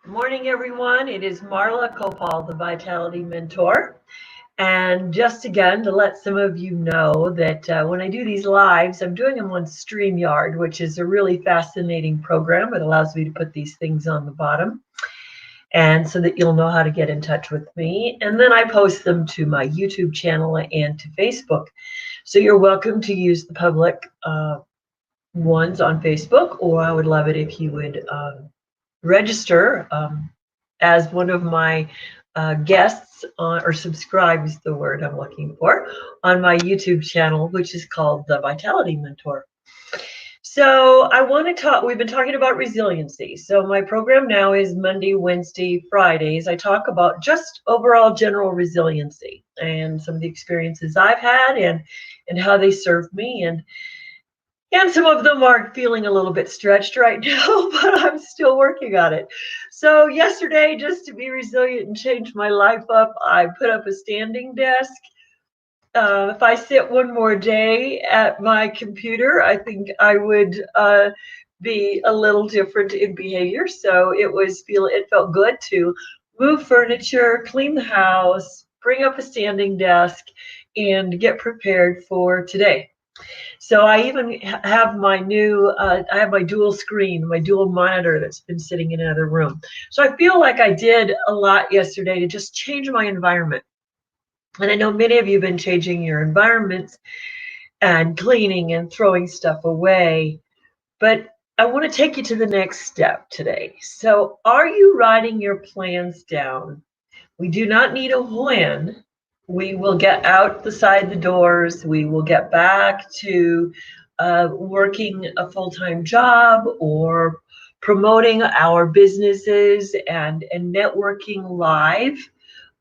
Morning, everyone. It is Marla Copal, the Vitality Mentor. And just again, to let some of you know that when I do these lives, I'm doing them on StreamYard, which is a really fascinating program. It allows me to put these things on the bottom, and so that you'll know how to get in touch with me. And then I post them to my YouTube channel and to Facebook. So you're welcome to use the public ones on Facebook, or I would love it if you would register as one of my guests on, or subscribe is the word I'm looking for, on my YouTube channel, which is called The Vitality Mentor. So I want to talk, we've been talking about resiliency. So my program now is Monday, Wednesday, Fridays. I talk about just overall general resiliency and some of the experiences I've had and how they serve me. And some of them are feeling a little bit stretched right now, but I'm still working on it. So yesterday, just to be resilient and change my life up, I put up a standing desk. If I sit one more day at my computer, I think I would be a little different in behavior. So it felt good to move furniture, clean the house, bring up a standing desk, and get prepared for today. So I even have my new, I have my dual screen, my dual monitor that's been sitting in another room. So I feel like I did a lot yesterday to just change my environment. And I know many of you have been changing your environments and cleaning and throwing stuff away. But I want to take you to the next step today. So are you writing your plans down? We do not need a when. We will get out the side the doors. We will get back to working a full-time job or promoting our businesses and networking live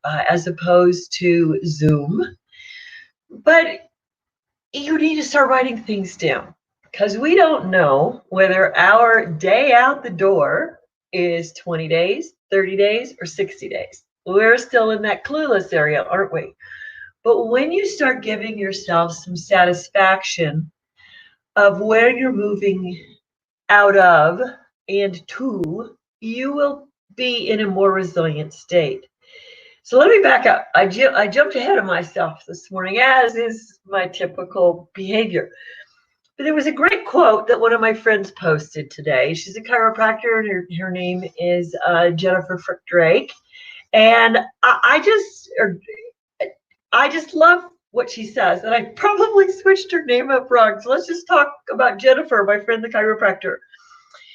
as opposed to Zoom. But you need to start writing things down because we don't know whether our day out the door is 20 days, 30 days, or 60 days. We're still in that clueless area, aren't we? But when you start giving yourself some satisfaction of where you're moving out of and to, you will be in a more resilient state. So let me back up. I jumped ahead of myself this morning, as is my typical behavior. But there was a great quote that one of my friends posted today. She's a chiropractor, and her name is Jennifer Frick Drake. And I just love what she says. And I probably switched her name up wrong. So let's just talk about Jennifer, my friend, the chiropractor.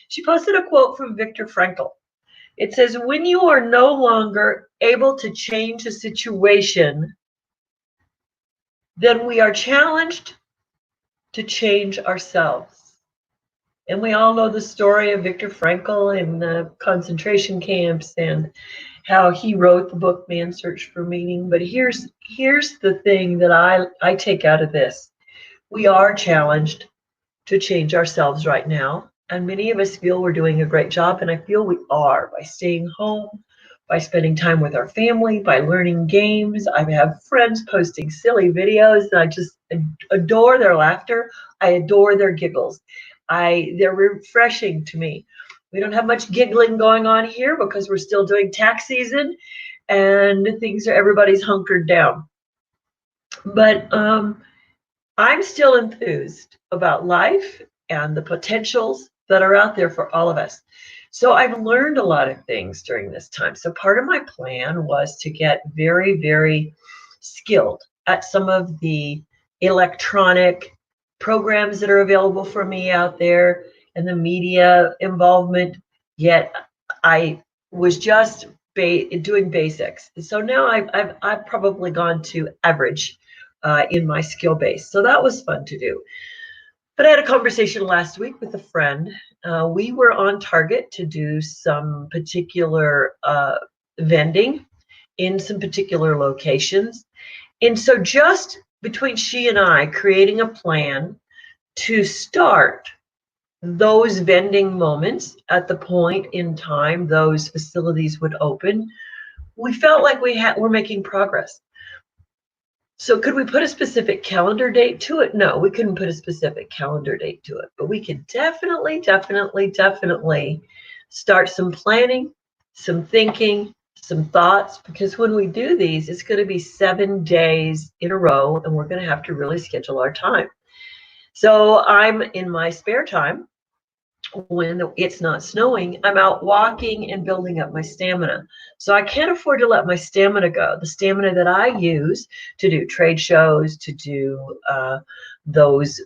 She posted a quote from Viktor Frankl. It says, when you are no longer able to change a situation, then we are challenged to change ourselves. And we all know the story of Viktor Frankl and the concentration camps and how he wrote the book Man's Search for Meaning. But here's the thing that I take out of this. We are challenged to change ourselves right now. And many of us feel we're doing a great job, and I feel we are, by staying home, by spending time with our family, by learning games. I have friends posting silly videos, and I just adore their laughter. I adore their giggles. They're refreshing to me. We don't have much giggling going on here because we're still doing tax season, and everybody's hunkered down. But I'm still enthused about life and the potentials that are out there for all of us. So I've learned a lot of things during this time. So part of my plan was to get very, very skilled at some of the electronic programs that are available for me out there and the media involvement. Yet I was just doing basics. So now I've probably gone to average in my skill base. So that was fun to do. But I had a conversation last week with a friend. We were on target to do some particular vending in some particular locations. And so just between she and I creating a plan to start those vending moments at the point in time those facilities would open, we felt like we're making progress. So could we put a specific calendar date to it? No, we couldn't put a specific calendar date to it, but we could definitely start some planning some thinking, some thoughts, because when we do these, it's going to be 7 days in a row, and we're going to have to really schedule our time. So I'm in my spare time, when it's not snowing, I'm out walking and building up my stamina. So I can't afford to let my stamina go. The stamina that I use to do trade shows, to do those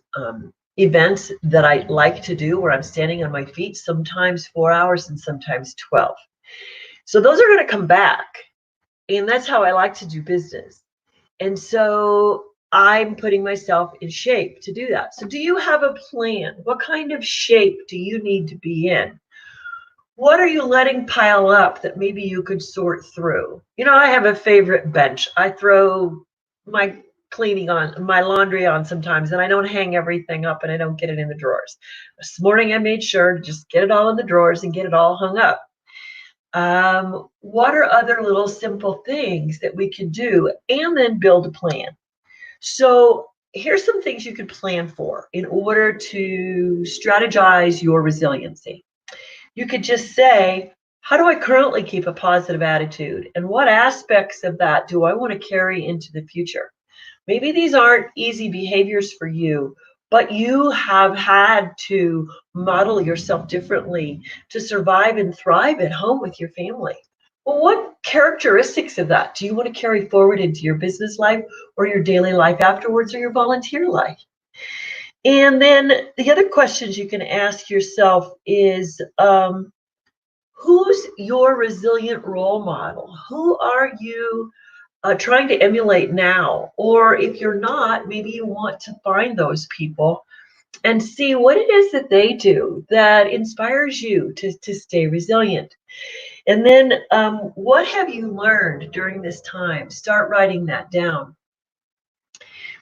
events that I like to do where I'm standing on my feet, sometimes 4 hours and sometimes 12. So those are going to come back. And that's how I like to do business. And so I'm putting myself in shape to do that. So do you have a plan? What kind of shape do you need to be in? What are you letting pile up that maybe you could sort through? You know, I have a favorite bench. I throw my cleaning on, my laundry on sometimes, and I don't hang everything up and I don't get it in the drawers. This morning I made sure to just get it all in the drawers and get it all hung up. What are other little simple things that we can do, and then build a plan? So here's some things you could plan for in order to strategize your resiliency. You could just say, how do I currently keep a positive attitude? And what aspects of that do I want to carry into the future? Maybe these aren't easy behaviors for you, but you have had to model yourself differently to survive and thrive at home with your family. Well, what characteristics of that do you want to carry forward into your business life or your daily life afterwards, or your volunteer life? And then the other questions you can ask yourself is, who's your resilient role model? Who are you trying to emulate now? Or if you're not, maybe you want to find those people and see what it is that they do that inspires you to stay resilient. And then what have you learned during this time? Start writing that down.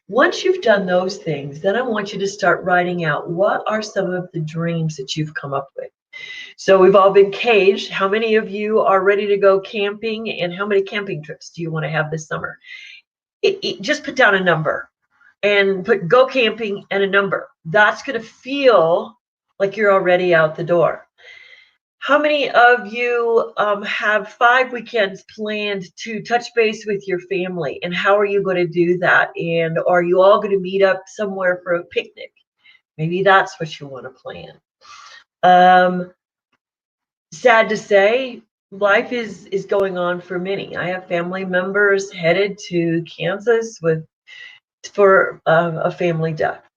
Once you've done those things, then I want you to start writing out what are some of the dreams that you've come up with. So we've all been caged. How many of you are ready to go camping, and how many camping trips do you want to have this summer? Just put down a number and put go camping and a number. That's going to feel like you're already out the door. How many of you have 5 weekends planned to touch base with your family? And how are you going to do that? And are you all going to meet up somewhere for a picnic? Maybe that's what you want to plan. Sad to say, life is going on for many. I have family members headed to Kansas for a family death.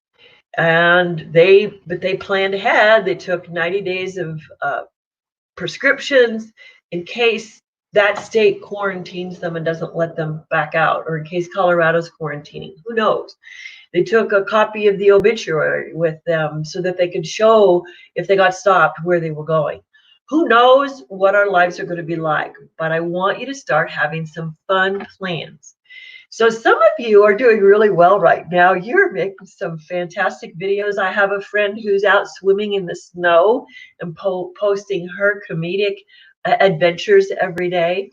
And they planned ahead. They took 90 days of prescriptions in case that state quarantines them and doesn't let them back out, or in case Colorado's quarantining. Who knows? They took a copy of the obituary with them so that they could show, if they got stopped, where they were going. Who knows what our lives are going to be like? But I want you to start having some fun plans. So some of you are doing really well right now. You're making some fantastic videos. I have a friend who's out swimming in the snow and posting her comedic adventures every day.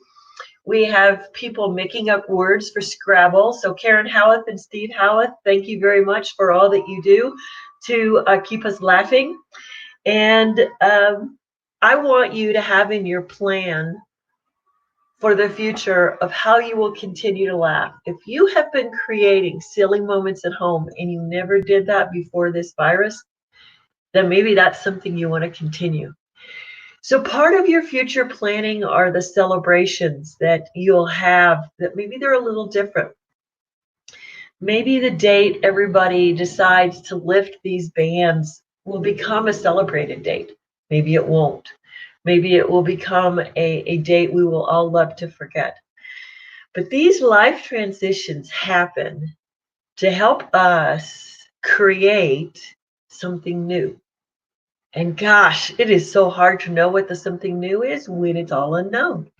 We have people making up words for Scrabble. So Karen Howarth and Steve Howarth, thank you very much for all that you do to keep us laughing. And I want you to have in your plan for the future of how you will continue to laugh. If you have been creating silly moments at home and you never did that before this virus, then maybe that's something you want to continue. So part of your future planning are the celebrations that you'll have that maybe they're a little different. Maybe the date everybody decides to lift these bans will become a celebrated date. Maybe it won't. Maybe it will become a date we will all love to forget. But these life transitions happen to help us create something new. And gosh, it is so hard to know what the something new is when it's all unknown.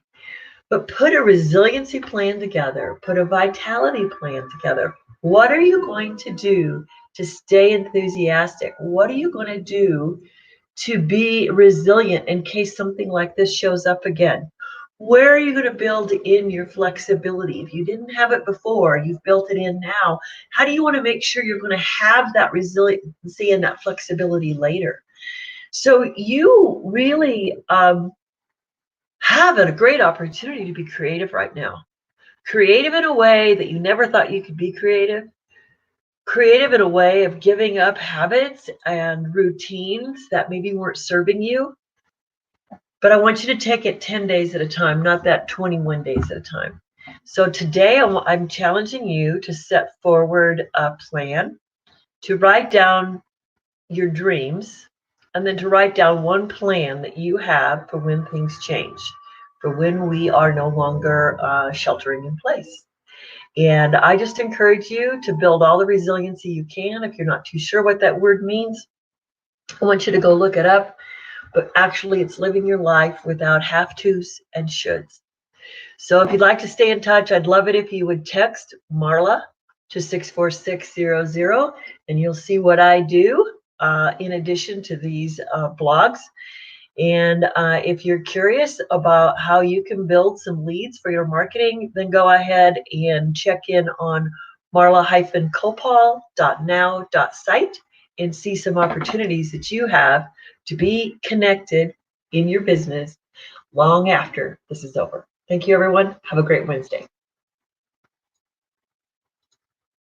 But put a resiliency plan together, put a vitality plan together. What are you going to do to stay enthusiastic? What are you going to do to be resilient in case something like this shows up again? Where are you going to build in your flexibility? If you didn't have it before, you've built it in now. How do you want to make sure you're going to have that resiliency and that flexibility later? So you really have a great opportunity to be creative right now. Creative in a way that you never thought you could be creative. Creative in a way of giving up habits and routines that maybe weren't serving you. But I want you to take it 10 days at a time, not that 21 days at a time. So today I'm challenging you to set forward a plan, to write down your dreams, and then to write down one plan that you have for when things change, for when we are no longer sheltering in place. And I just encourage you to build all the resiliency you can. If you're not too sure what that word means, I want you to go look it up. But actually, it's living your life without have tos and shoulds. So if you'd like to stay in touch, I'd love it if you would text Marla to 64600, and you'll see what I do in addition to these blogs. And if you're curious about how you can build some leads for your marketing, then go ahead and check in on marla-copal.now.site and see some opportunities that you have to be connected in your business long after this is over. Thank you, everyone. Have a great Wednesday.